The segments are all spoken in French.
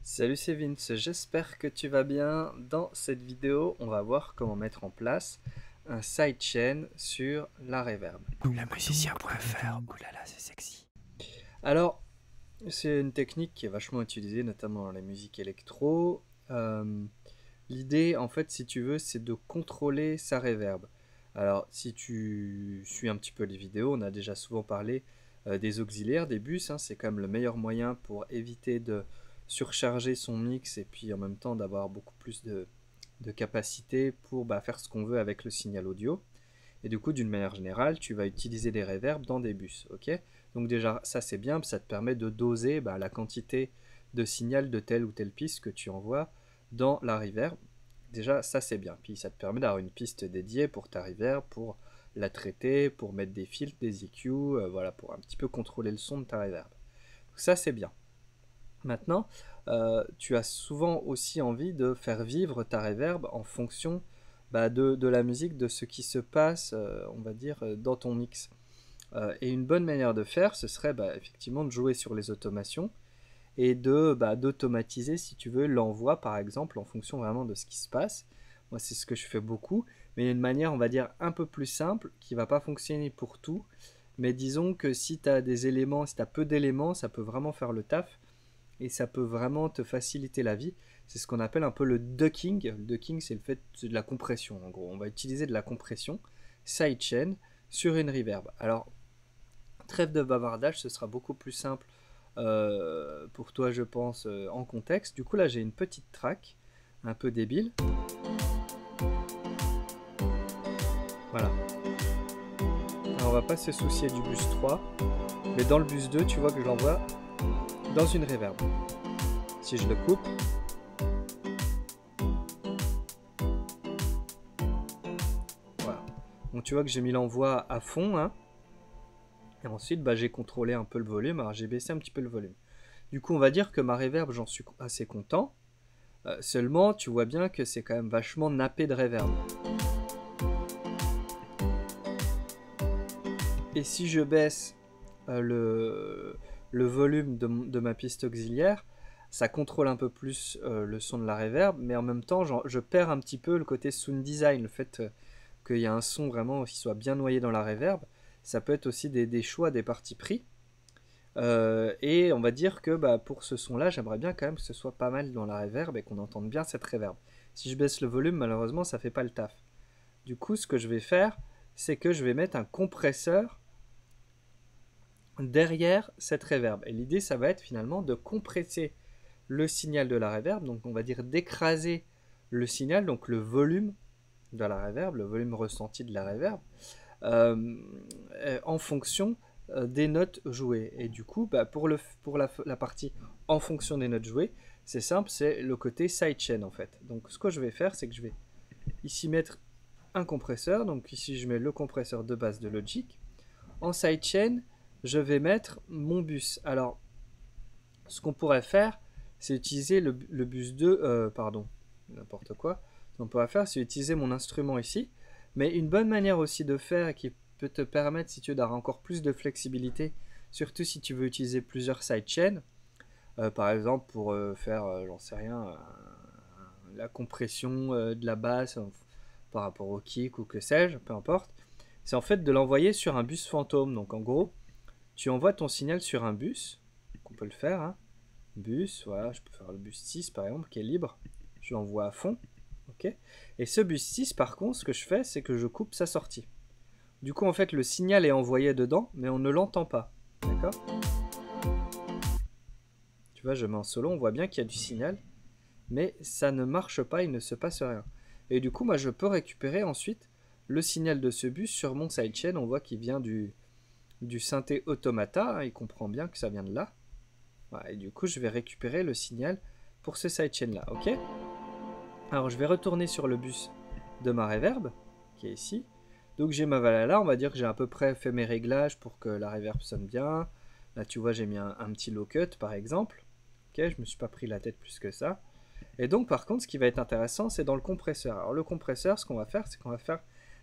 Salut, c'est Vince, j'espère que tu vas bien. Dans cette vidéo, on va voir comment mettre en place un sidechain sur la reverb. Lamusicien.fr, oulala, c'est sexy. Alors, c'est une technique qui est vachement utilisée, notamment dans la musique électro. L'idée, en fait, si tu veux, c'est de contrôler sa reverb. Alors, si tu suis un petit peu les vidéos, on a déjà souvent parlé des auxiliaires, des bus, hein, c'est quand même le meilleur moyen pour éviter de surcharger son mix et puis en même temps d'avoir beaucoup plus de capacité pour faire ce qu'on veut avec le signal audio. Et du coup, d'une manière générale, tu vas utiliser des reverbs dans des bus, ok? Donc déjà, ça c'est bien, ça te permet de doser la quantité de signal de telle ou telle piste que tu envoies dans la reverb. Déjà, ça c'est bien. Puis ça te permet d'avoir une piste dédiée pour ta reverb, pour la traiter, pour mettre des filtres, des EQ, voilà, pour un petit peu contrôler le son de ta reverb. Donc ça c'est bien. Maintenant, tu as souvent aussi envie de faire vivre ta reverb en fonction de la musique, de ce qui se passe, on va dire, dans ton mix. Et une bonne manière de faire, ce serait effectivement de jouer sur les automations et d'automatiser, si tu veux, l'envoi, par exemple, en fonction vraiment de ce qui se passe. Moi, c'est ce que je fais beaucoup, mais il y a une manière, on va dire, un peu plus simple, qui va pas fonctionner pour tout. Mais disons que si tu as des éléments, si tu as peu d'éléments, ça peut vraiment faire le taf et ça peut vraiment te faciliter la vie. C'est ce qu'on appelle un peu le ducking. Le ducking, c'est le fait de la compression, en gros. On va utiliser de la compression sidechain sur une reverb. Alors, trêve de bavardage, ce sera beaucoup plus simple pour toi, je pense, en contexte. Du coup, là, j'ai une petite track, un peu débile. Voilà. Alors, on va pas se soucier du bus 3, mais dans le bus 2, tu vois que je l'envoie dans une reverb. Si je le coupe, voilà. Donc tu vois que j'ai mis l'envoi à fond, hein. Et ensuite, j'ai contrôlé un peu le volume. Alors j'ai baissé un petit peu le volume. Du coup, on va dire que ma reverb, j'en suis assez content. Seulement, tu vois bien que c'est quand même vachement nappé de reverb. Et si je baisse le volume de ma piste auxiliaire, ça contrôle un peu plus le son de la reverb, mais en même temps, je perds un petit peu le côté sound design, le fait qu'il y a un son vraiment qui soit bien noyé dans la reverb. Ça peut être aussi des choix, des partis pris. Et on va dire que pour ce son-là, j'aimerais bien quand même que ce soit pas mal dans la reverb et qu'on entende bien cette reverb. Si je baisse le volume, malheureusement, ça fait pas le taf. Du coup, ce que je vais faire, c'est que je vais mettre un compresseur derrière cette reverb. Et l'idée, ça va être finalement de compresser le signal de la reverb, donc on va dire d'écraser le signal, donc le volume de la reverb, le volume ressenti de la reverb, euh, en fonction des notes jouées. Et du coup, pour la partie en fonction des notes jouées, c'est simple, c'est le côté sidechain en fait. Donc ce que je vais faire, c'est que je vais ici mettre un compresseur. Donc ici, je mets le compresseur de base de Logic. En sidechain, je vais mettre mon bus. Alors, ce qu'on pourrait faire, c'est utiliser le bus 2, pardon, n'importe quoi. Ce qu'on pourrait faire, c'est utiliser mon instrument ici. Mais une bonne manière aussi de faire et qui peut te permettre, si tu veux, d'avoir encore plus de flexibilité, surtout si tu veux utiliser plusieurs sidechains, par exemple pour faire, j'en sais rien, la compression de la basse par rapport au kick ou que sais-je, peu importe, c'est en fait de l'envoyer sur un bus fantôme. Donc en gros, tu envoies ton signal sur un bus, on peut le faire, hein. Bus, voilà, je peux faire le bus 6 par exemple, qui est libre, je l'envoie à fond, ok. Et ce bus 6 par contre, ce que je fais, c'est que je coupe sa sortie. Du coup, en fait, le signal est envoyé dedans, mais on ne l'entend pas, d'accord. Tu vois, je mets en solo, on voit bien qu'il y a du signal, mais ça ne marche pas, il ne se passe rien. Et du coup, moi, je peux récupérer ensuite le signal de ce bus sur mon sidechain. On voit qu'il vient du synthé automata, hein, il comprend bien que ça vient de là. Voilà, et du coup, je vais récupérer le signal pour ce sidechain là, ok. Alors, je vais retourner sur le bus de ma reverb, qui est ici. Donc, j'ai ma valala, on va dire que j'ai à peu près fait mes réglages pour que la reverb sonne bien. Là, tu vois, j'ai mis un petit low cut, par exemple. Ok, je me suis pas pris la tête plus que ça. Et donc, par contre, ce qui va être intéressant, c'est dans le compresseur. Alors, le compresseur, ce qu'on va faire, c'est qu'on va faire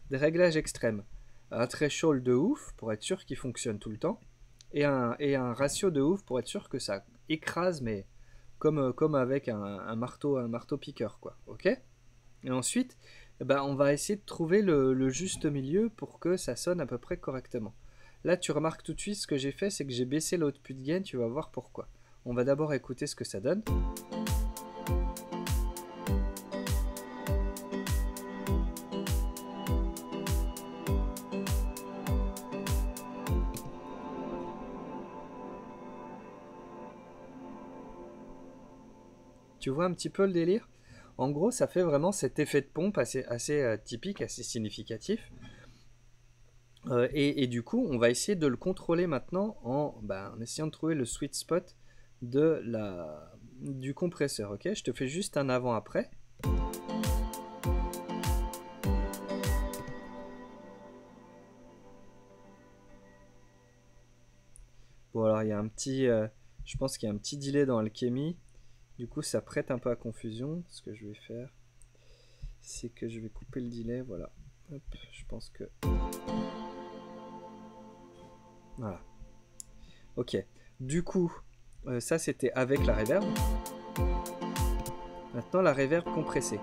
des réglages extrêmes. Un threshold de ouf, pour être sûr qu'il fonctionne tout le temps. Et un ratio de ouf, pour être sûr que ça écrase, mais comme avec un marteau piqueur, quoi. Ok? Et ensuite, eh ben, on va essayer de trouver le juste milieu pour que ça sonne à peu près correctement. Là, tu remarques tout de suite ce que j'ai fait, c'est que j'ai baissé l'output gain, tu vas voir pourquoi. On va d'abord écouter ce que ça donne. Tu vois un petit peu le délire? En gros, ça fait vraiment cet effet de pompe assez typique, assez significatif. Et du coup, on va essayer de le contrôler maintenant en essayant de trouver le sweet spot du compresseur. Ok, je te fais juste un avant-après. Bon, alors il y a un petit, je pense qu'il y a un petit delay dans Alchemy. Du coup, ça prête un peu à confusion. Ce que je vais faire, c'est que je vais couper le delay. Voilà. Hop, je pense que. Voilà. Ok. Du coup, ça c'était avec la reverb. Maintenant, la reverb compressée.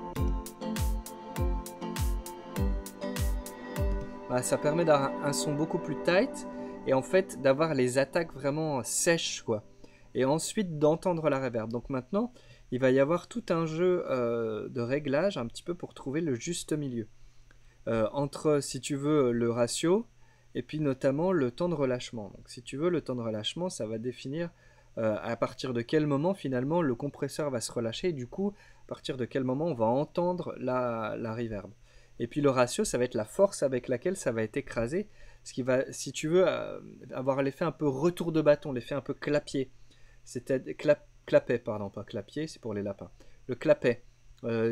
Voilà, ça permet d'avoir un son beaucoup plus tight et en fait d'avoir les attaques vraiment sèches, quoi. Et ensuite d'entendre la reverb. Donc maintenant, il va y avoir tout un jeu de réglage un petit peu pour trouver le juste milieu. Entre, si tu veux, le ratio et puis notamment le temps de relâchement. Donc si tu veux, le temps de relâchement, ça va définir à partir de quel moment finalement le compresseur va se relâcher et du coup, à partir de quel moment on va entendre la reverb. Et puis le ratio, ça va être la force avec laquelle ça va être écrasé. Ce qui va, si tu veux, avoir l'effet un peu retour de bâton, l'effet un peu clapier. C'était clapet, pardon, pas clapier, c'est pour les lapins. Le clapet.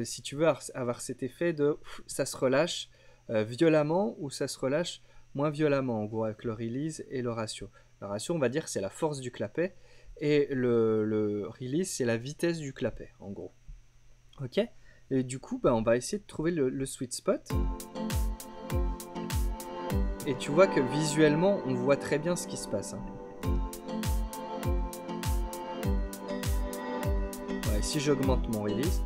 Si tu veux avoir cet effet de ça se relâche violemment ou ça se relâche moins violemment, en gros, avec le release et le ratio. Le ratio, on va dire, c'est la force du clapet et le release, c'est la vitesse du clapet, en gros. Ok? Et du coup, on va essayer de trouver le sweet spot. Et tu vois que visuellement, on voit très bien ce qui se passe. Hein. Ouais, si j'augmente mon release,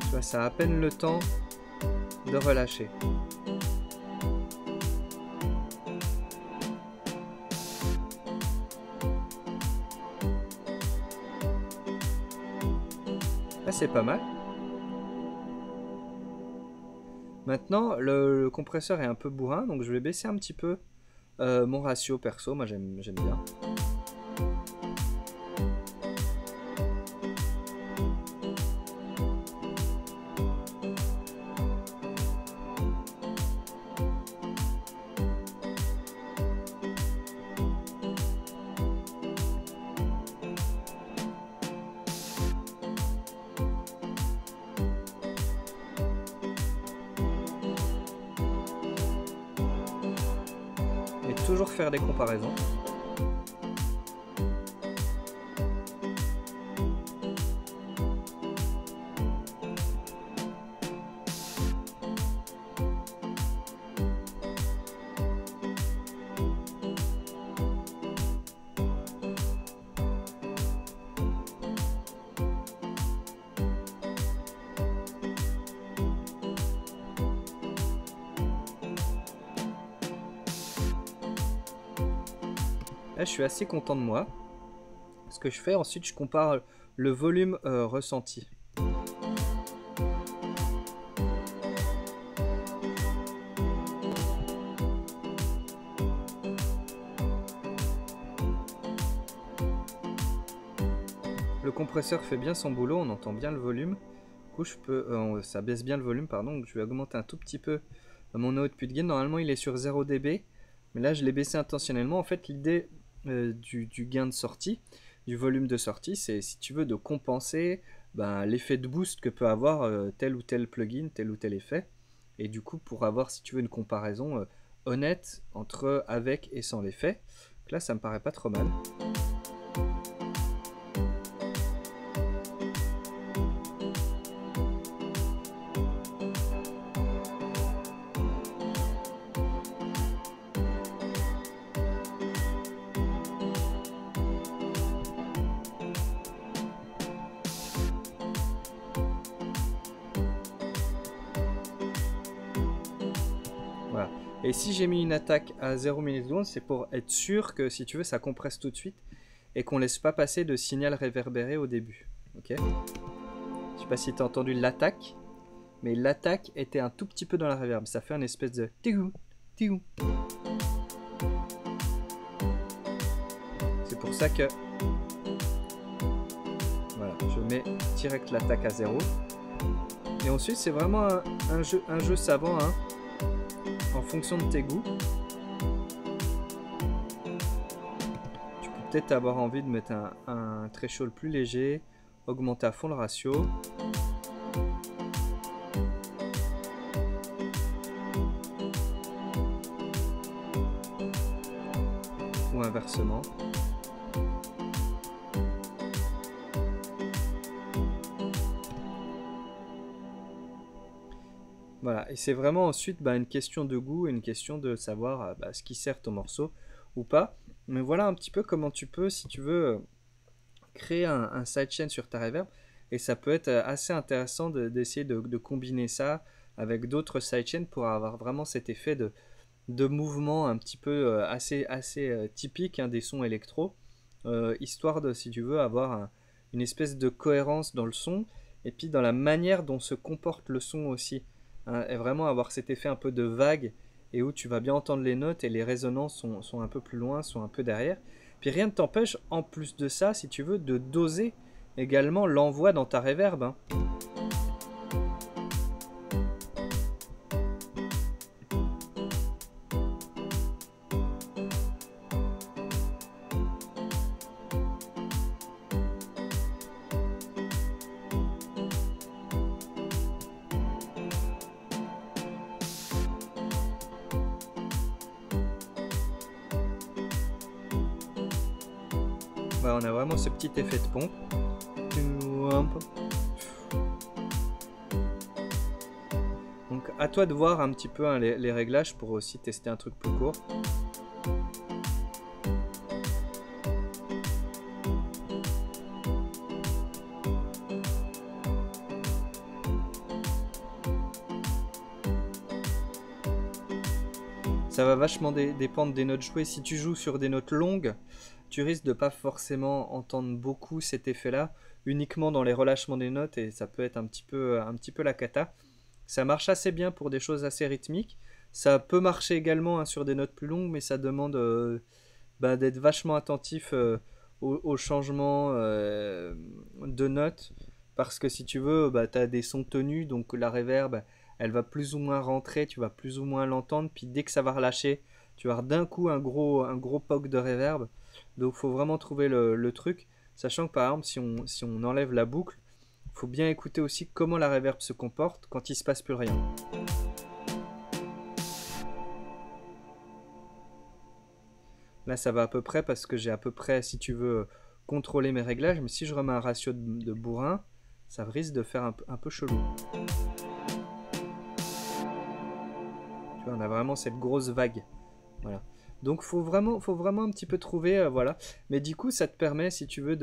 tu vois, ça a à peine le temps de relâcher. Là, c'est pas mal. Maintenant, le compresseur est un peu bourrin, donc je vais baisser un petit peu mon ratio perso. Moi, j'aime bien. Toujours faire des comparaisons. Là, je suis assez content de moi. Ce que je fais ensuite, je compare le volume ressenti. Le compresseur fait bien son boulot, on entend bien le volume. Du coup, ça baisse bien le volume, pardon. Donc, je vais augmenter un tout petit peu mon output gain. Normalement, il est sur 0 dB, mais là, je l'ai baissé intentionnellement. En fait, l'idée du gain de sortie, du volume de sortie, c'est, si tu veux, de compenser l'effet de boost que peut avoir tel ou tel plugin, tel ou tel effet. Et du coup, pour avoir, si tu veux, une comparaison honnête entre avec et sans l'effet. Donc là, ça me paraît pas trop mal. Et si j'ai mis une attaque à 0 millisecondes, c'est pour être sûr que, si tu veux, ça compresse tout de suite et qu'on laisse pas passer de signal réverbéré au début. Ok. Je sais pas si tu as entendu l'attaque, mais l'attaque était un tout petit peu dans la reverb. Ça fait une espèce de tigou, tigou. C'est pour ça que voilà, je mets direct l'attaque à 0. Et ensuite, c'est vraiment un jeu savant, hein, en fonction de tes goûts. Tu peux peut-être avoir envie de mettre un threshold plus léger, augmenter à fond le ratio. Ou inversement. Voilà, et c'est vraiment ensuite une question de goût, une question de savoir ce qui sert ton morceau ou pas. Mais voilà un petit peu comment tu peux, si tu veux, créer un sidechain sur ta reverb. Et ça peut être assez intéressant d'essayer de combiner ça avec d'autres sidechains pour avoir vraiment cet effet de mouvement un petit peu assez typique, hein, des sons électro. Histoire de, si tu veux, avoir une espèce de cohérence dans le son et puis dans la manière dont se comporte le son aussi. Hein, et vraiment avoir cet effet un peu de vague et où tu vas bien entendre les notes et les résonances sont un peu plus loin, sont un peu derrière. Puis rien ne t'empêche, en plus de ça, si tu veux, de doser également l'envoi dans ta reverb. Hein. On a vraiment ce petit effet de pompe. Donc à toi de voir un petit peu, hein, les réglages pour aussi tester un truc plus court. Ça va vachement dépendre des notes jouées. Si tu joues sur des notes longues, tu risques de pas forcément entendre beaucoup cet effet-là, uniquement dans les relâchements des notes, et ça peut être un petit peu la cata. Ça marche assez bien pour des choses assez rythmiques. Ça peut marcher également, hein, sur des notes plus longues, mais ça demande d'être vachement attentif aux changements de notes, parce que si tu veux, tu as des sons tenus, donc la reverb, elle va plus ou moins rentrer, tu vas plus ou moins l'entendre, puis dès que ça va relâcher, tu vas avoir d'un coup un gros poc de reverb. Donc il faut vraiment trouver le truc, sachant que par exemple si on enlève la boucle, il faut bien écouter aussi comment la reverb se comporte quand il se passe plus rien. Là ça va à peu près parce que j'ai à peu près, si tu veux, contrôler mes réglages, mais si je remets un ratio de bourrin, ça risque de faire un peu chelou. Tu vois, on a vraiment cette grosse vague. Voilà. Donc faut vraiment un petit peu trouver, voilà. Mais du coup ça te permet, si tu veux,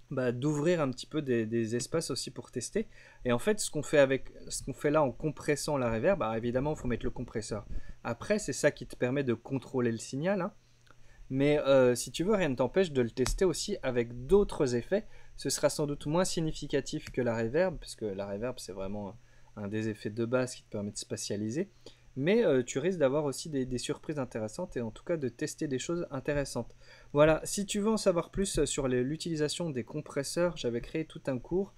d'ouvrir un petit peu des espaces aussi pour tester. Et en fait ce qu'on fait là en compressant la reverb, évidemment il faut mettre le compresseur après, c'est ça qui te permet de contrôler le signal, hein. Mais si tu veux, rien ne t'empêche de le tester aussi avec d'autres effets. Ce sera sans doute moins significatif que la reverb, parce que la reverb c'est vraiment un des effets de base qui te permet de spatialiser. Mais tu risques d'avoir aussi des surprises intéressantes et en tout cas de tester des choses intéressantes. Voilà, si tu veux en savoir plus sur l'utilisation des compresseurs, j'avais créé tout un cours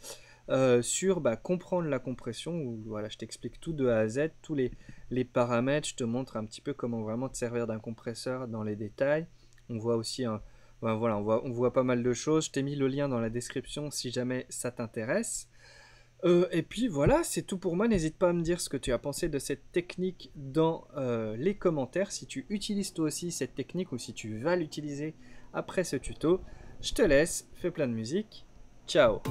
sur comprendre la compression, où voilà, je t'explique tout de A à Z, tous les paramètres, je te montre un petit peu comment vraiment te servir d'un compresseur dans les détails. On voit aussi voilà, on voit pas mal de choses. Je t'ai mis le lien dans la description si jamais ça t'intéresse. Et puis voilà, c'est tout pour moi. N'hésite pas à me dire ce que tu as pensé de cette technique dans les commentaires. Si tu utilises toi aussi cette technique ou si tu vas l'utiliser après ce tuto. Je te laisse, fais plein de musique. Ciao!